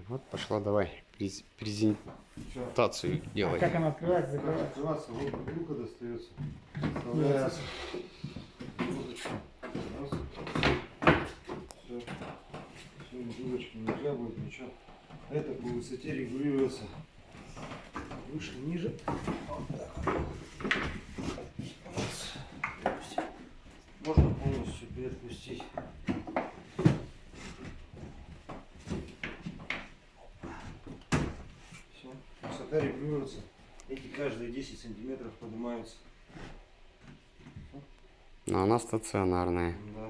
Вот пошла, давай презентацию А делать. как она открывается, закрывается? Открываться, вот бутылка достается. Вставляется. Все. Все, бутылочки нельзя будет, ничего. Это по высоте регулируется. Выше, ниже. Вот так. Можно полностью приотпустить. Все. Высота регулируется. Эти каждые 10 сантиметров поднимаются. Но она стационарная. Да.